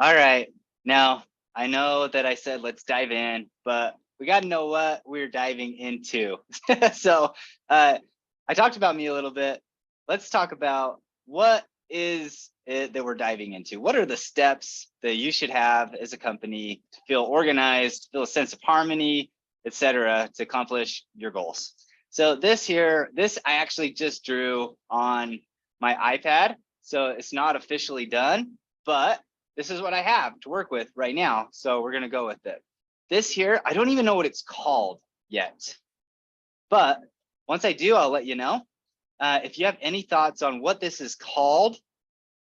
All right. Now, I know that I said let's dive in, but we got to know what we're diving into. So I talked about me a little bit. Let's talk about what is it that we're diving into. What are the steps that you should have as a company to feel organized, feel a sense of harmony, etc., to accomplish your goals? So this I actually just drew on my iPad. So it's not officially done, but this is what I have to work with right now. So we're going to go with it. This here, I don't even know what it's called yet, but once I do, I'll let you know. If you have any thoughts on what this is called,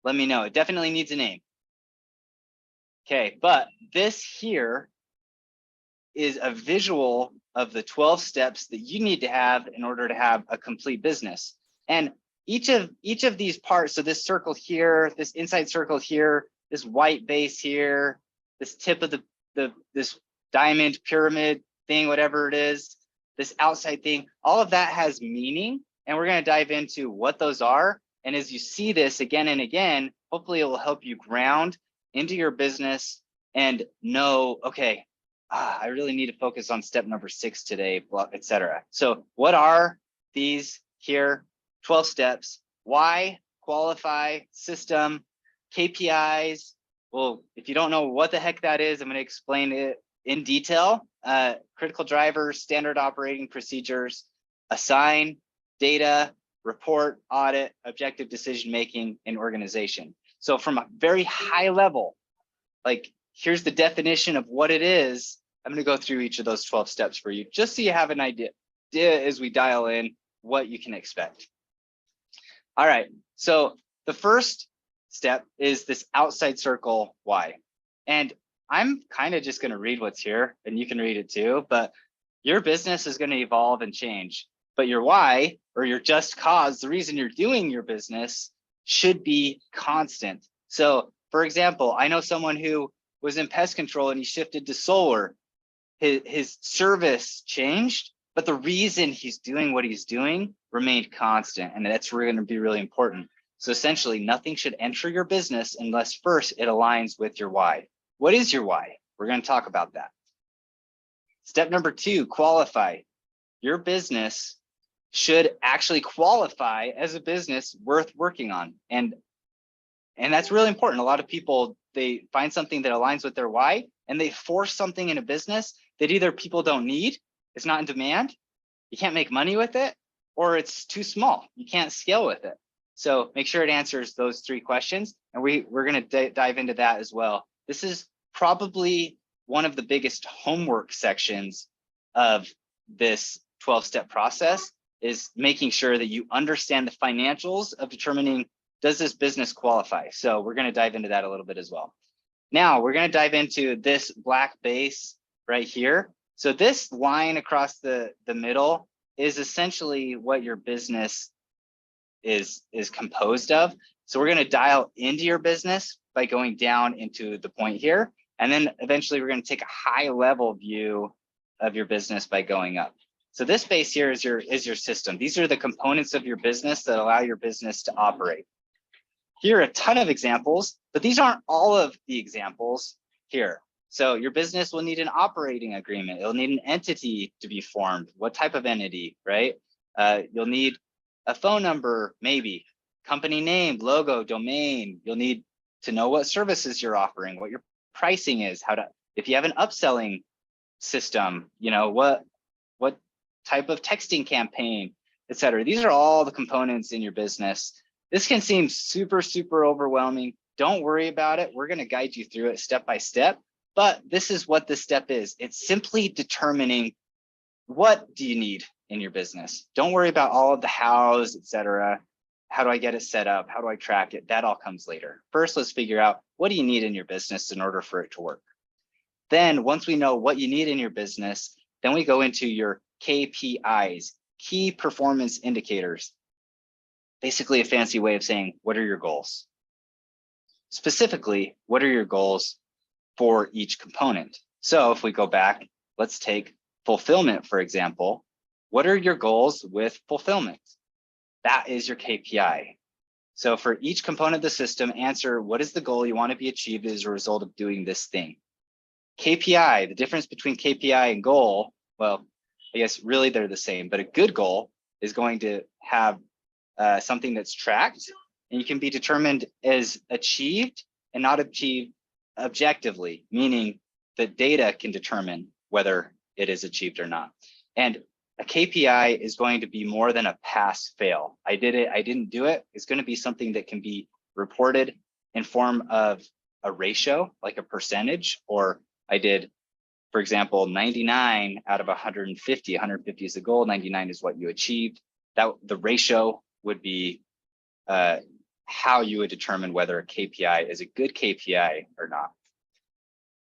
let me know. It definitely needs a name. Okay, but this here is a visual of the 12 steps that you need to have in order to have a complete business. And each of these parts, so this circle here, this inside circle here, this white base here, this tip of this diamond pyramid thing, whatever it is, this outside thing, all of that has meaning. And we're going to dive into what those are. And as you see this again and again, hopefully it will help you ground into your business and know, okay, I really need to focus on step number 6 today, etc. So what are these here? 12 steps. Why, qualify, system, KPIs. Well, if you don't know what the heck that is, I'm going to explain it in detail. Critical drivers, standard operating procedures, assign, data, report, audit, objective decision-making, and organization. So from a very high level, like here's the definition of what it is. I'm going to go through each of those 12 steps for you, just so you have an idea as we dial in what you can expect. All right, so the first step is this outside circle why. And I'm kind of just going to read what's here, and you can read it too, but your business is going to evolve and change. But your why, or your just cause, the reason you're doing your business, should be constant. So for example, I know someone who was in pest control and he shifted to solar. His service changed, but the reason he's doing what he's doing remained constant. And that's going to be really important. So essentially, nothing should enter your business unless first it aligns with your why. What is your why? We're going to talk about that. Step number 2, qualify. Your business should actually qualify as a business worth working on. And that's really important. A lot of people, they find something that aligns with their why, and they force something in a business that either people don't need, it's not in demand, you can't make money with it, or it's too small, you can't scale with it. So make sure it answers those 3 questions, and we're going to dive into that as well. This is probably one of the biggest homework sections of this 12-step process, is making sure that you understand the financials of determining, does this business qualify? So we're going to dive into that a little bit as well. Now we're going to dive into this black base right here. So this line across the middle is essentially what your business is composed of. So we're going to dial into your business by going down into the point here. And then eventually we're going to take a high level view of your business by going up. So this base here is your system. These are the components of your business that allow your business to operate. Here are a ton of examples, but these aren't all of the examples here. So your business will need an operating agreement. It'll need an entity to be formed. What type of entity, right? You'll need a phone number, maybe, company name, logo, domain. You'll need to know what services you're offering, what your pricing is, if you have an upselling system, you know, what type of texting campaign, etc. These are all the components in your business. This can seem super, super overwhelming. Don't worry about it. We're going to guide you through it step by step. But this is what this step is. It's simply determining, what do you need in your business? Don't worry about all of the hows, etc. How do I get it set up? How do I track it? That all comes later. First, let's figure out, what do you need in your business in order for it to work? Then once we know what you need in your business, then we go into your KPIs, key performance indicators. Basically a fancy way of saying, what are your goals? Specifically, what are your goals for each component? So if we go back, let's take fulfillment, for example. What are your goals with fulfillment? That is your KPI. So for each component of the system, answer what is the goal you want to be achieved as a result of doing this thing. KPI, the difference between KPI and goal, well, I guess really they're the same, but a good goal is going to have something that's tracked and you can be determined as achieved and not achieved objectively, meaning that data can determine whether it is achieved or not. And a KPI is going to be more than a pass fail. I did it, I didn't do it. It's going to be something that can be reported in form of a ratio, like a percentage, or I did, for example, 99 out of 150. 150 is the goal, 99 is what you achieved. That the ratio would be how you would determine whether a KPI is a good KPI or not.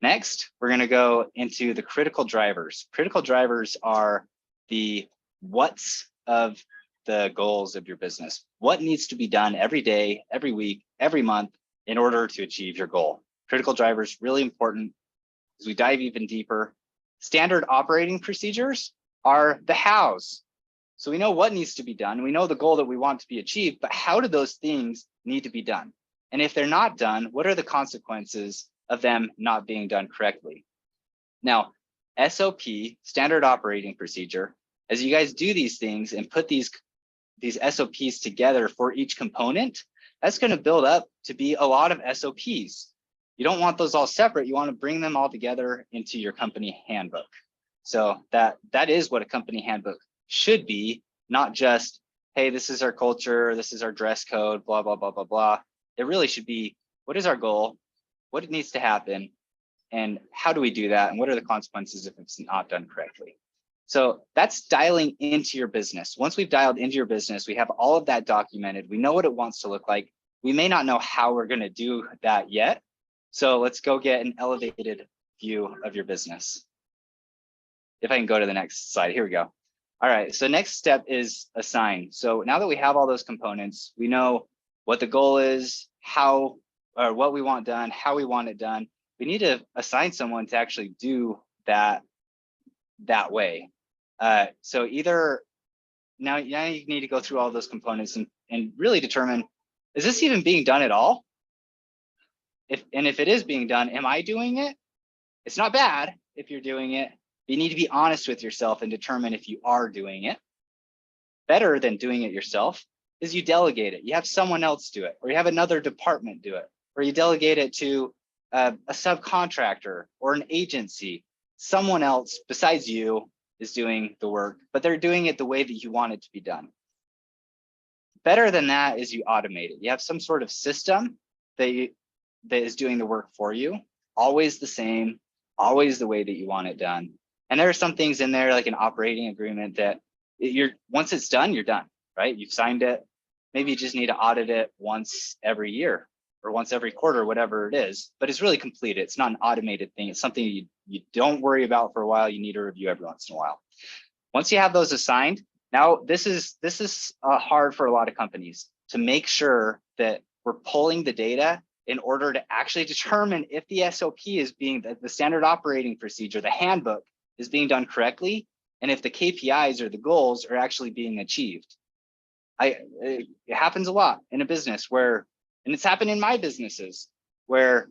Next, we're going to go into the critical drivers. Critical drivers are the what's of the goals of your business. What needs to be done every day, every week, every month in order to achieve your goal. Critical drivers, really important. As we dive even deeper, standard operating procedures are the hows. So we know what needs to be done. We know the goal that we want to be achieved, but how do those things need to be done? And if they're not done, what are the consequences of them not being done correctly? Now, SOP, standard operating procedure, as you guys do these things and put these SOPs together for each component, that's going to build up to be a lot of SOPs. You don't want those all separate. You want to bring them all together into your company handbook. So that is what a company handbook should be, not just, hey, this is our culture, this is our dress code, blah, blah, blah, blah, blah. It really should be, what is our goal? What needs to happen? And how do we do that? And what are the consequences if it's not done correctly? So that's dialing into your business. Once we've dialed into your business, we have all of that documented. We know what it wants to look like. We may not know how we're going to do that yet. So let's go get an elevated view of your business. If I can go to the next slide, here we go. All right, so next step is assign. So now that we have all those components, we know what the goal is, how or what we want done, how we want it done. We need to assign someone to actually do that way. So either now you need to go through all those components and really determine, is this even being done at all? If it is being done, am I doing it? It's not bad if you're doing it. You need to be honest with yourself and determine if you are doing it. Better than doing it yourself is you delegate it. You have someone else do it, or you have another department do it, or you delegate it to a subcontractor or an agency. Someone else besides you is doing the work, but they're doing it the way that you want it to be done. Better than that is you automate it. You have some sort of system that is doing the work for you, always the same, always the way that you want it done. And there are some things in there like an operating agreement that once it's done, you're done, right? You've signed it. Maybe you just need to audit it once every year or once every quarter, whatever it is, but it's really completed. It's not an automated thing. It's something you don't worry about for a while. You need to review every once in a while. Once you have those assigned, now this is hard for a lot of companies to make sure that we're pulling the data in order to actually determine if the SOP is being, the standard operating procedure, the handbook is being done correctly, and if the KPIs or the goals are actually being achieved. It happens a lot in a business where, and it's happened in my businesses, where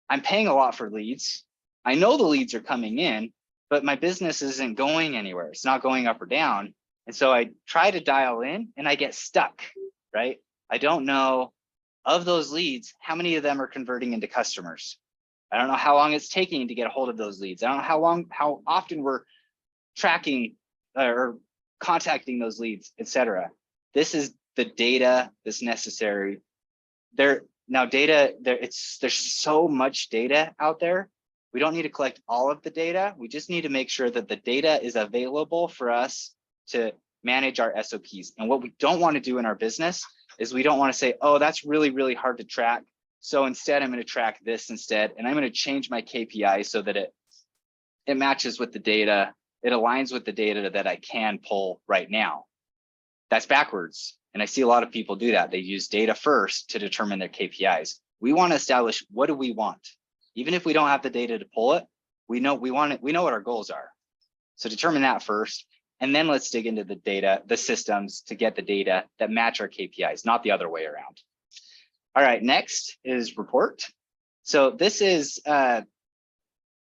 I'm paying a lot for leads. I know the leads are coming in, but my business isn't going anywhere. It's not going up or down. And so I try to dial in and I get stuck, right? I don't know of those leads, how many of them are converting into customers. I don't know how long it's taking to get a hold of those leads. I don't know how often we're tracking or contacting those leads, etc. This is the data that's necessary. There's so much data out there. We don't need to collect all of the data. We just need to make sure that the data is available for us to manage our SOPs. And what we don't want to do in our business is we don't want to say, oh, that's really, really hard to track. So instead, I'm going to track this instead, and I'm going to change my KPI so that it matches with the data. It aligns with the data that I can pull right now. That's backwards. And I see a lot of people do that. They use data first to determine their KPIs. We want to establish, what do we want? Even if we don't have the data to pull it, we know what our goals are. So determine that first. And then let's dig into the data, the systems to get the data that match our KPIs, not the other way around. All right, next is report. So this is, I'm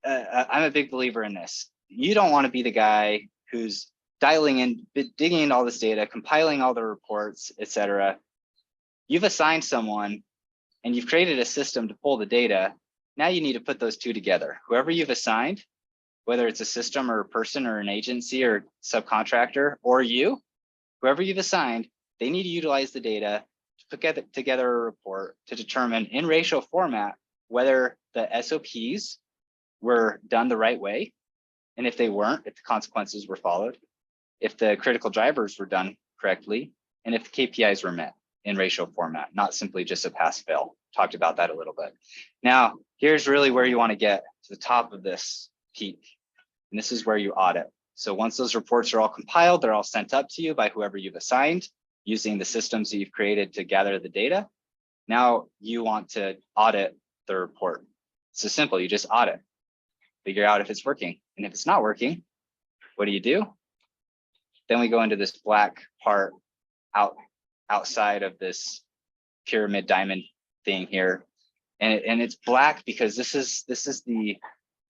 a big believer in this. You don't want to be the guy who's dialing in, digging into all this data, compiling all the reports, et cetera. You've assigned someone and you've created a system to pull the data. Now you need to put those two together. Whoever you've assigned, whether it's a system or a person or an agency or subcontractor or you, whoever you've assigned, they need to utilize the data to put together a report to determine in ratio format whether the SOPs were done the right way. And if they weren't, if the consequences were followed, if the critical drivers were done correctly, and if the KPIs were met in ratio format, not simply just a pass fail. Talked about that a little bit. Now, here's really where you want to get to the top of this peak. And this is where you audit. So once those reports are all compiled, they're all sent up to you by whoever you've assigned using the systems that you've created to gather the data. Now you want to audit the report. It's so simple, you just audit, figure out if it's working. And if it's not working, what do? Then we go into this black part outside of this pyramid diamond thing here. And it's black because this is the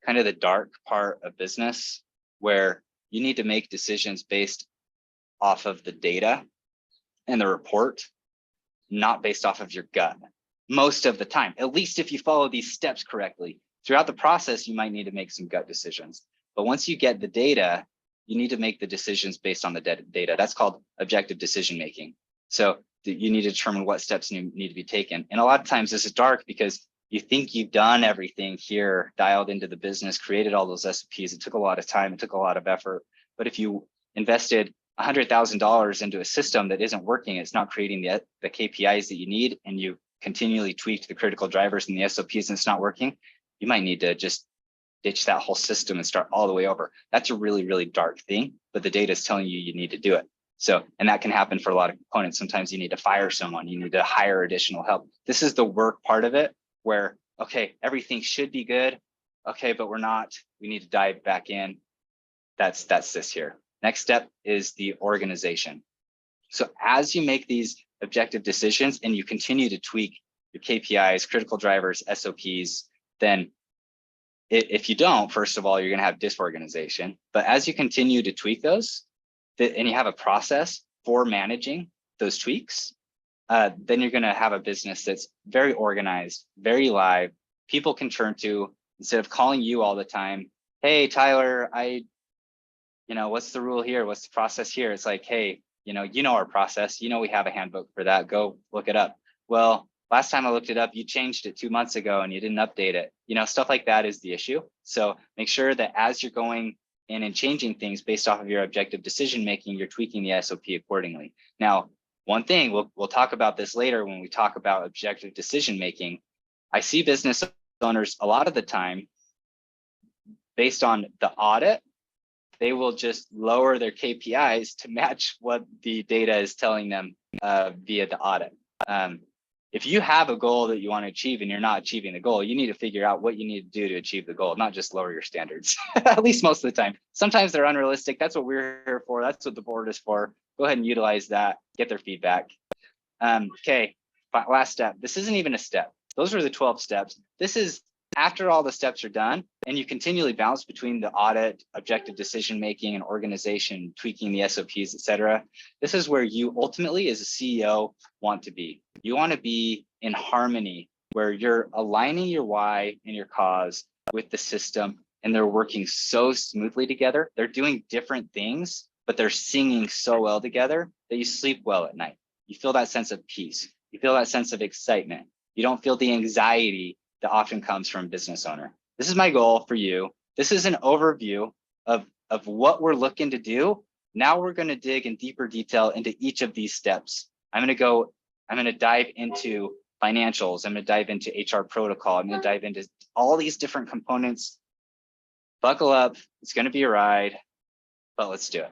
kind of the dark part of business where you need to make decisions based off of the data and the report, not based off of your gut. Most of the time, at least if you follow these steps correctly. Throughout the process, you might need to make some gut decisions. But once you get the data, you need to make the decisions based on the data. That's called objective decision making. So you need to determine what steps need to be taken. And a lot of times this is dark because you think you've done everything here, dialed into the business, created all those SOPs. It took a lot of time, it took a lot of effort. But if you invested $100,000 into a system that isn't working, it's not creating the KPIs that you need, and you continually tweaked the critical drivers and the SOPs and it's not working, you might need to just ditch that whole system and start all the way over. That's a really, really dark thing, but the data is telling you need to do it. So, and that can happen for a lot of components. Sometimes you need to fire someone, you need to hire additional help. This is the work part of it where, okay, everything should be good. Okay, but we're not, we need to dive back in. That's this here. Next step is the organization. So as you make these objective decisions and you continue to tweak your KPIs, critical drivers, SOPs, then if you don't, first of all, you're going to have disorganization. But as you continue to tweak those, and you have a process for managing those tweaks, then you're going to have a business that's very organized, very live. People can turn to, instead of calling you all the time, hey, Tyler, what's the rule here? What's the process here? It's like, hey, you know our process. We have a handbook for that. Go look it up. Well, last time I looked it up, you changed it 2 months ago and you didn't update it. Stuff like that is the issue. So make sure that as you're going in and changing things based off of your objective decision making, you're tweaking the SOP accordingly. Now, one thing, we'll talk about this later when we talk about objective decision making. I see business owners a lot of the time, based on the audit, they will just lower their KPIs to match what the data is telling them via the audit. If you have a goal that you want to achieve and you're not achieving the goal, you need to figure out what you need to do to achieve the goal, not just lower your standards, at least most of the time. Sometimes they're unrealistic. That's what we're here for. That's what the board is for. Go ahead and utilize that, get their feedback. Okay, last step. This isn't even a step. Those are the 12 steps. This is after all the steps are done and you continually bounce between the audit, objective decision making, and organization, tweaking the SOPs, et cetera. This is where you ultimately, as a CEO, want to be. You want to be in harmony where you're aligning your why and your cause with the system, and they're working so smoothly together. They're doing different things, but they're singing so well together that you sleep well at night. You feel that sense of peace. You feel that sense of excitement. You don't feel the anxiety that often comes from a business owner. This is my goal for you. This is an overview of what we're looking to do. Now we're going to dig in deeper detail into each of these steps. I'm going to dive into financials. I'm going to dive into HR protocol. I'm going to dive into all these different components. Buckle up. It's going to be a ride, but let's do it.